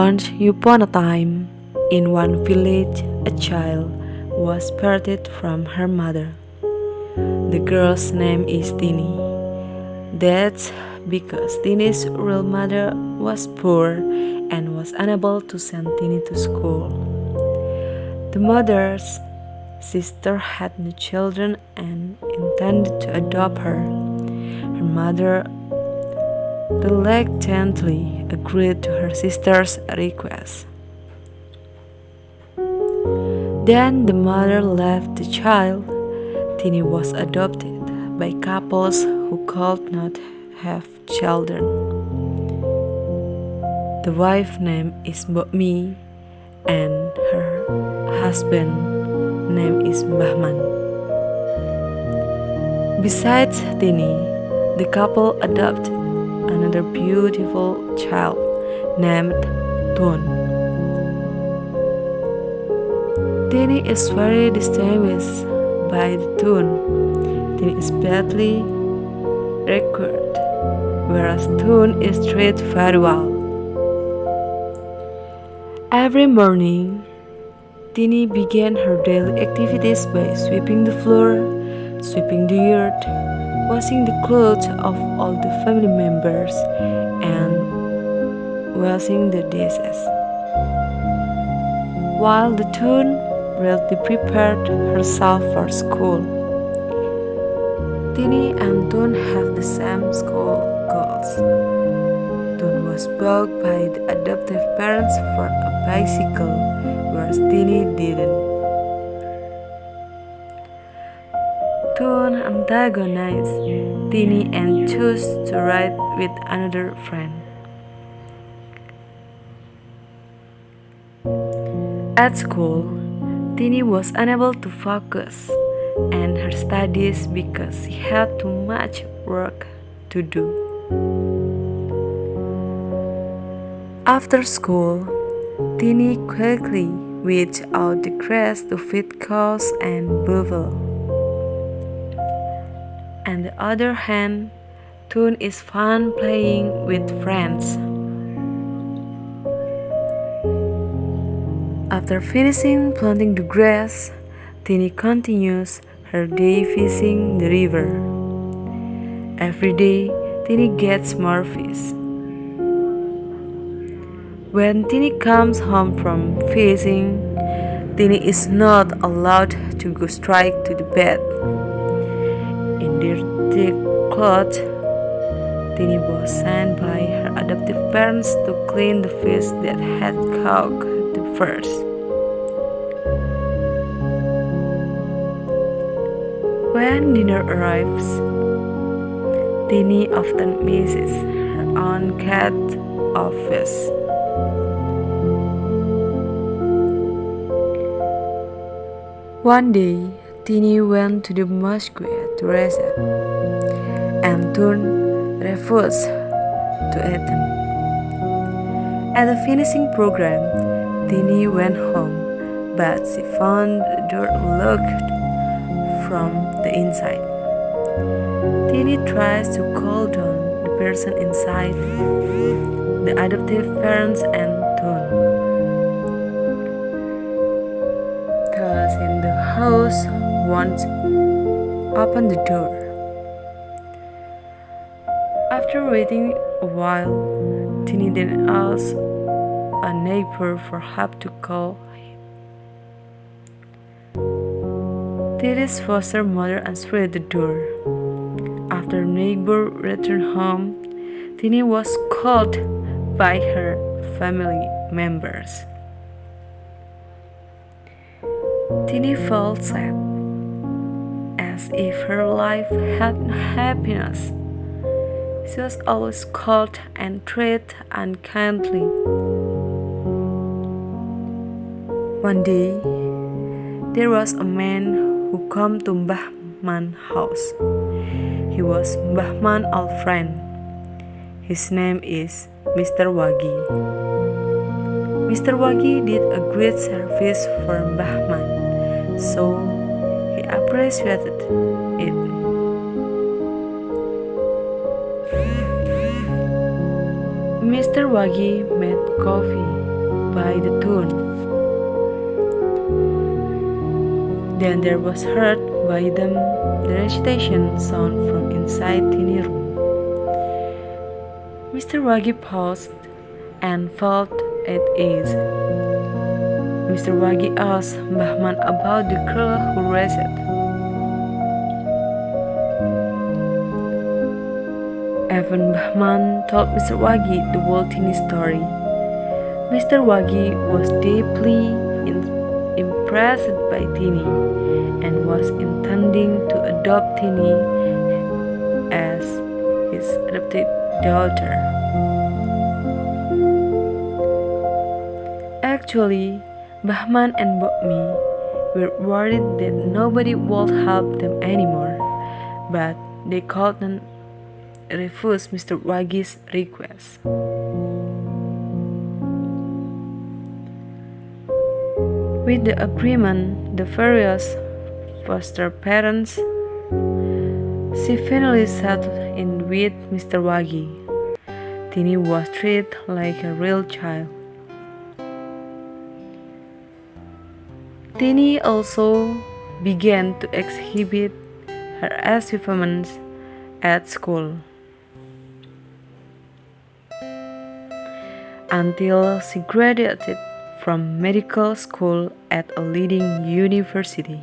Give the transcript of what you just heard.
Once upon a time, in one village, a child was parted from her mother. The girl's name is Tini. That's because Tini's real mother was poor and was unable to send Tini to school. The mother's sister had no children and intended to adopt her. Her mother reluctantly agreed to her sister's request. Then the mother left the child. Tini was adopted by couples who could not have children. The wife's name is Mbokmi and her husband's name is Bahman. Besides Tini, the couple adopted another beautiful child named Tun. Tini is very distinguished by the Tun. Tini is badly recorded, whereas Tun is treated very well. Every morning, Tini began her daily activities by sweeping the floor, sweeping the yard, washing the clothes of all the family members, and washing the dishes. While the Tun readily prepared herself for school. Tini and Tun have the same school goals. Tun was bought by the adoptive parents for a bicycle, whereas Tini didn't. Tun antagonized Tini and chose to ride with another friend. At school, Tini was unable to focus on her studies because she had too much work to do. After school, Tini quickly weeded out the grass to feed cows and buffalo. On the other hand, Tun is fun playing with friends. After finishing planting the grass, Tini continues her day fishing the river. Every day, Tini gets more fish. When Tini comes home from fishing, Tini is not allowed to go straight to the bed. In dirty clothes, Tini was sent by her adoptive parents to clean the fish that had caught the first. When dinner arrives, Tini often misses her own cat or fish. One day, Tini went to the mosque to recite, and Tun refused to attend. At the finishing program, Tini went home, but she found the door locked from the inside. Tini tries to call down the person inside, the adoptive parents and Tun. Thus in the house won't open the door. After waiting a while, Tini then asked a neighbor for help to call him. Tini's foster mother answered the door. After neighbor returned home, Tini was called by her family members. Tini felt sad, as if her life had no happiness. She was always called and treated unkindly. One day, there was a man who came to Bahman's house. He was Bahman's old friend. His name is Mr. Wagi. Mr. Wagi did a great service for Bahman, so he appreciated it. Mr. Wagi made coffee by the tune. Then there was heard by them the recitation sound from inside tiny room. Mr. Wagi paused and felt at ease. Mr. Wagi asked Bahman about the girl who raised it. Even Bahman told Mr. Wagi the whole teeny story. Mr. Wagi was deeply impressed by Tini and was intending to adopt Tini as his adopted daughter. Actually, Bahman and Bokmi were worried that nobody would help them anymore, but they couldn't refuse Mr. Wagi's request. With the agreement, the various foster parents, she finally settled in with Mr. Wagi. Tini was treated like a real child. Tini also began to exhibit her achievements at school until she graduated from medical school at a leading university.